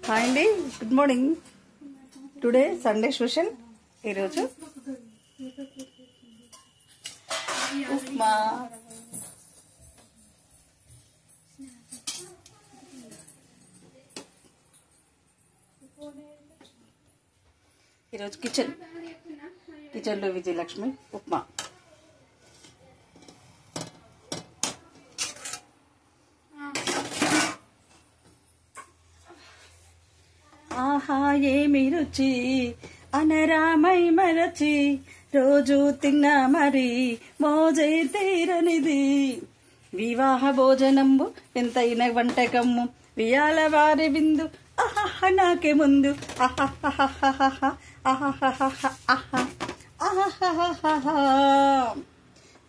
Hi అండి, good morning. Today Sunday special. ఈరోజు ఉప్మా. ఈరోజు కిచెన్లో విజయలక్ష్మి ఉప్మా. ఆహా ఏమి రుచి అనరామై మరచి రోజు తిన్నా మరి మోజే తీరనిది. వివాహ భోజనంబు ఎంతైన వంటకమ్ము వియాల వారి విందు అహహ నాకే ముందు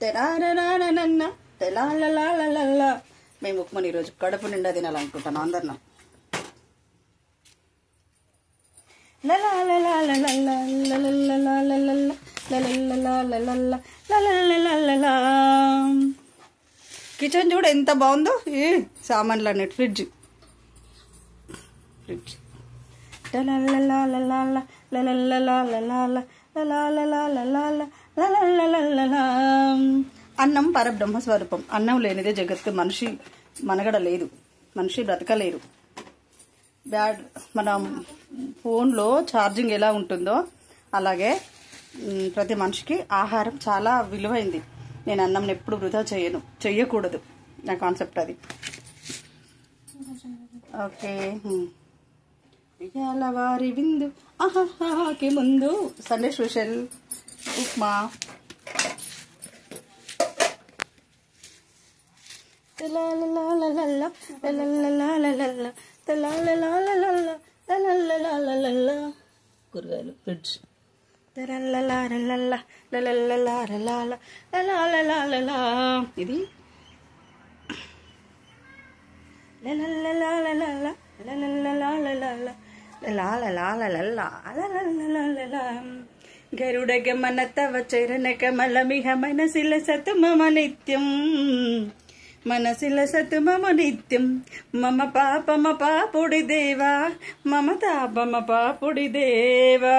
తెరారనన్న తెలాలలాల. మేము ఉప్మాని ఈరోజు కడుపు నిండా తినాలనుకుంటాను అందరినా. కిచెన్ చూడు ఎంత బాగుందో. సామాన్లు అన్నట్టు ఫ్రిడ్జ్. అన్నం పరబ్రహ్మ స్వరూపం. అన్నం లేనిదే జగత్తు. మనిషి మనగడ లేదు, మనిషి బ్రతకలేరు. మన ఫోన్లో ఛార్జింగ్ ఎలా ఉంటుందో అలాగే ప్రతి మనిషికి ఆహారం చాలా విలువైంది. నేను అన్నం ఎప్పుడు వృధా చెయ్యకూడదు. నా కాన్సెప్ట్ అది. ఓకే, ఇవాళ వారి విందు ఆహాకి ముందు సండే స్పెషల్ ఉప్మా. కూరగాయలు ఫ్రిడ్జ్. ఇది గరుడ గమన తవ చరణ కమల మిహ మనసిల సతు మమ నిత్యం. మనసిల సతు మమ నిత్యం. మమ పాపమ పాపుడి దేవా, మమ తాపమ పాపుడి దేవా.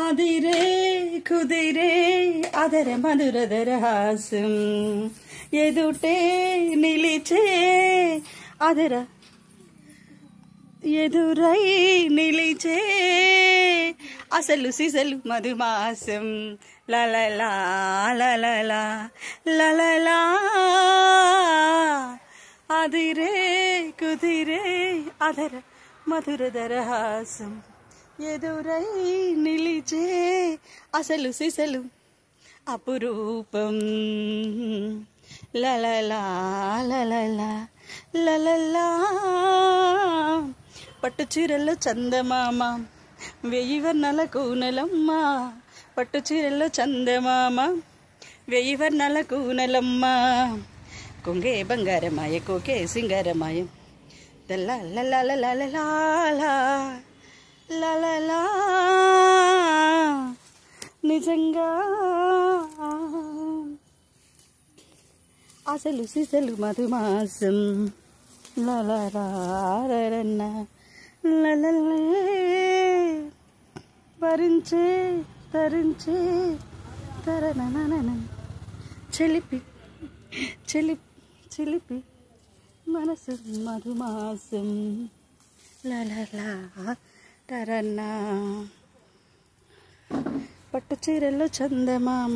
అదిరే కుదిరే అదర మధురధర హాసం ఎదుటే నిలిచే అదర ఎదురై నిలిచే అసలు సిసలు మధుమాసం. లలలా లలలా లలలా అదిరే కుదిరే అదర మధురధర హాసం ఎదురై నిలిచే అసలు సిసలు అపురూపం. లలలా లలలా లలలా. పట్టు చీరల్లో చందమామ వెయ్యి వర్ణాల కూనలమ్మ. పట్టు చీరల్లో చందమామ వెయ్యి వర్ణాల కూనలమ్మ. కొంగే బంగారమాయ కోకే సింగారమాయ. లలలా నిజంగా అసలు సిసలు మధుమాసం. లలరారన్న లలలే వరించే తరించే తరననన చెలిపి చిలిపి మనసు మధుమాసం. లలలా తరన్నా పట్టు చీరల్లో చందమామ